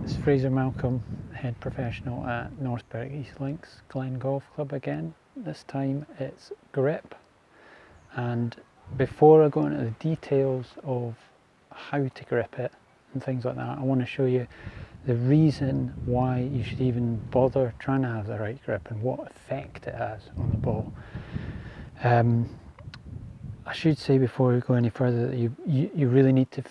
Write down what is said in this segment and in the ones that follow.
It's Fraser Malcolm, head professional at North Berwick East Links Glen Golf Club again. This time it's grip, and before I go into the details of how to grip it and things like that, I want to show you the reason why you should even bother trying to have the right grip and what effect it has on the ball. I should say before we go any further that you really need to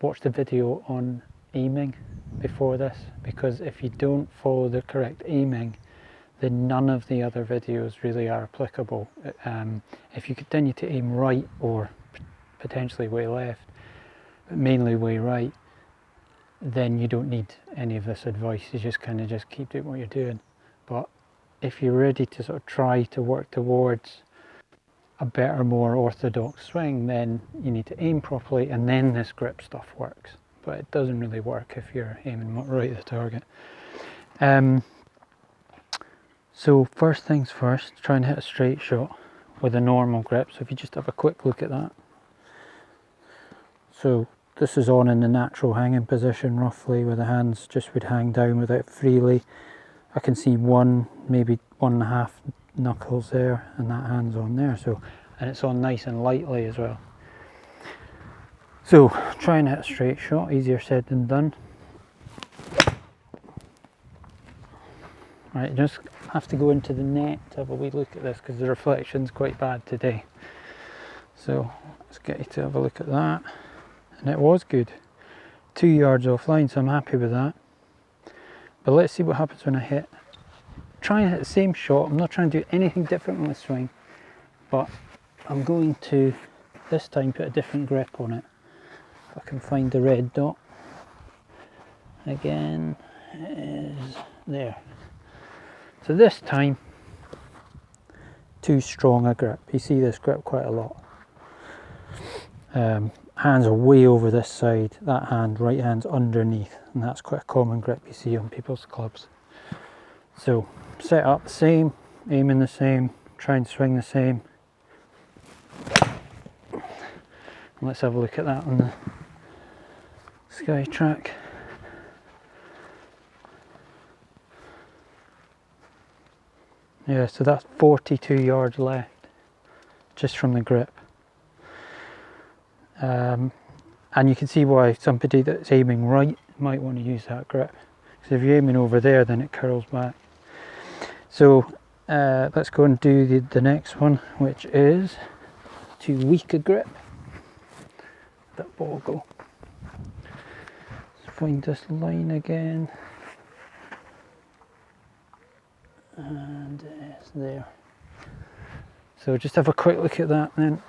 watch the video on aiming before this, because if you don't follow the correct aiming, then none of the other videos really are applicable. If you continue to aim right, or potentially way left, but mainly way right, then you don't need any of this advice. You just keep doing what you're doing. But if you're ready to sort of try to work towards a better, more orthodox swing, then you need to aim properly, and then this grip stuff works. But it doesn't really work if you're aiming right at the target. So first things first, try and hit a straight shot with a normal grip. So if you just have a quick look at that. So this is on in the natural hanging position roughly, where the hands just would hang down without freely. I can see one, maybe 1.5 knuckles there, and that hand's on there. So, and it's on nice and lightly as well. So try and hit a straight shot, easier said than done. Right, just have to go into the net to have a wee look at this because the reflection's quite bad today. So let's get you to have a look at that. And it was good. 2 yards offline, so I'm happy with that. But let's see what happens when I hit. Try and hit the same shot. I'm not trying to do anything different on the swing, but I'm going to this time put a different grip on it. If I can find the red dot. Again, it is there. So this time, too strong a grip. You see this grip quite a lot. Hands are way over this side, that hand, right hand's underneath, and that's quite a common grip you see on people's clubs. So set up the same, aiming the same, try and swing the same. And let's have a look at that on the Sky Track. Yeah, so that's 42 yards left, just from the grip. And you can see why somebody that's aiming right might want to use that grip. Because if you're aiming over there, then it curls back. So let's go and do the next one, which is too weak a grip. That ball go. Let's find this line again. And it's there. So just have a quick look at that then.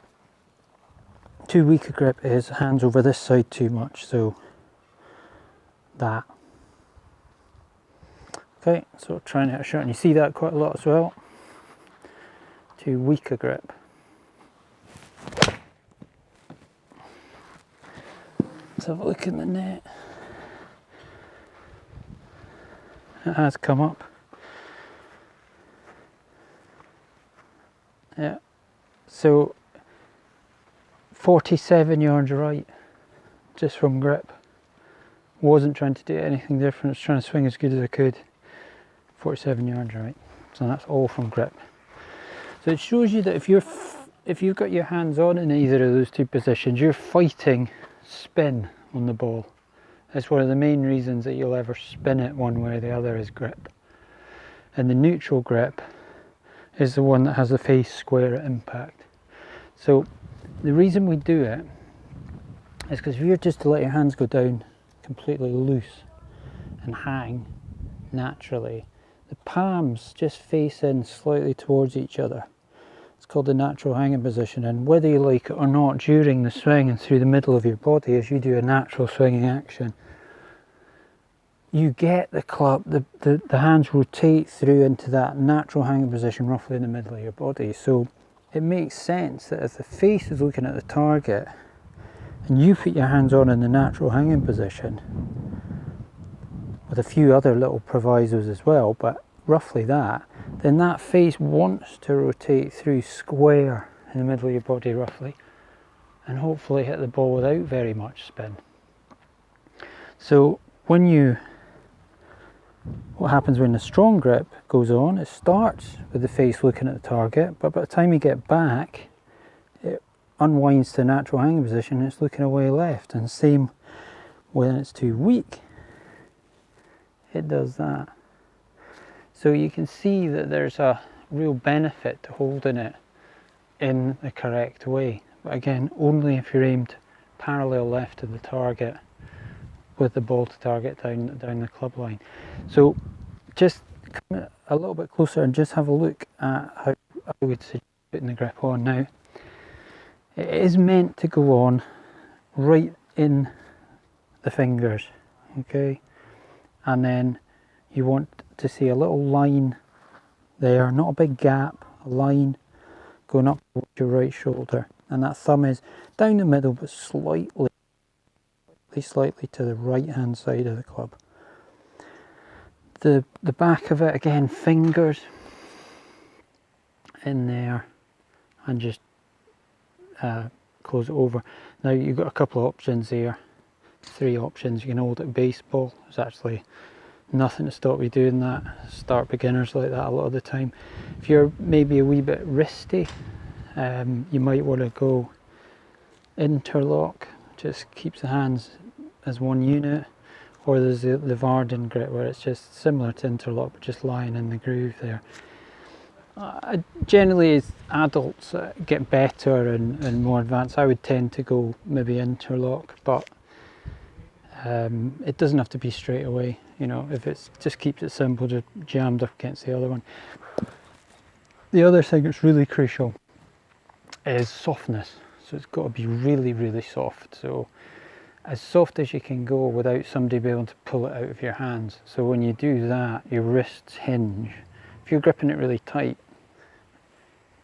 Too weak a grip is hands over this side too much, so that. Okay, so try and hit a shot, and you see that quite a lot as well. Too weak a grip. Let's have a look in the net. It has come up. Yeah, so 47 yards right, just from grip. Wasn't trying to do anything different, I was trying to swing as good as I could. 47 yards right, so that's all from grip. So it shows you that if you've got your hands on in either of those two positions, you're fighting spin on the ball. That's one of the main reasons that you'll ever spin it one way or the other is grip. And the neutral grip is the one that has the face square at impact. So the reason we do it is because if you're just to let your hands go down completely loose and hang naturally, the palms just face in slightly towards each other. It's called the natural hanging position, and whether you like it or not, during the swing and through the middle of your body as you do a natural swinging action, you get the club, the hands rotate through into that natural hanging position roughly in the middle of your body. So it makes sense that if the face is looking at the target and you put your hands on in the natural hanging position, with a few other little provisos as well, but roughly that, then that face wants to rotate through square in the middle of your body roughly, and hopefully hit the ball without very much spin. So when you What happens when the strong grip goes on, it starts with the face looking at the target, but by the time you get back, it unwinds to natural hanging position and it's looking away left. And same when it's too weak, it does that. So you can see that there's a real benefit to holding it in the correct way. But again, only if you're aimed parallel left to the target with the ball to target down the club line. So just come a little bit closer and just have a look at how I would suggest putting the grip on. Now, it is meant to go on right in the fingers, okay? And then you want to see a little line there, not a big gap, a line going up your right shoulder. And that thumb is down the middle, but slightly to the right hand side of the club. The back of it, again, fingers in there and just close it over. Now you've got a couple of options here, 3 options. You can hold it baseball. There's actually nothing to stop you doing that. Start beginners like that a lot of the time. If you're maybe a wee bit wristy, you might want to go interlock, just keeps the hands as one unit. Or there's the Varden grip where it's just similar to interlock but just lying in the groove there. Generally as adults get better and more advanced, I would tend to go maybe interlock, but it doesn't have to be straight away. You know, if it's just keeps it simple, just jammed up against the other one. The other thing that's really crucial is softness. So it's got to be really, really soft. So as soft as you can go without somebody being able to pull it out of your hands. So when you do that, your wrists hinge. If you're gripping it really tight,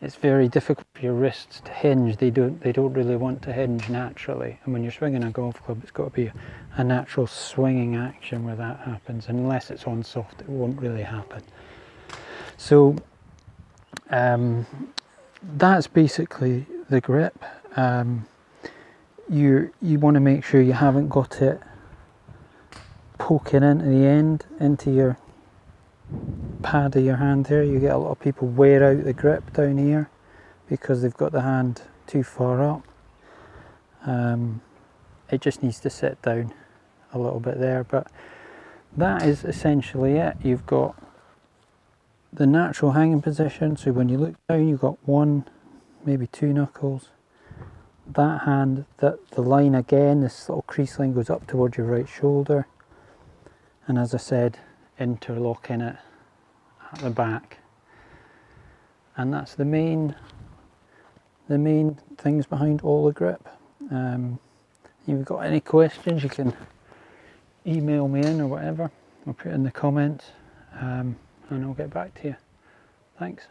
it's very difficult for your wrists to hinge. They don't really want to hinge naturally. And when you're swinging a golf club, it's got to be a natural swinging action where that happens. Unless it's on soft, it won't really happen. So that's basically the grip. You want to make sure you haven't got it poking into the end, into your pad of your hand there. You get a lot of people wear out the grip down here because they've got the hand too far up. It just needs to sit down a little bit there, but that is essentially it. You've got the natural hanging position, so when you look down you've got 1, maybe 2 knuckles. That hand, the line again, this little crease line goes up towards your right shoulder, and as I said, interlocking it at the back. And that's the main things behind all the grip. If you've got any questions, you can email me in or whatever, or put it in the comments, and I'll get back to you. Thanks.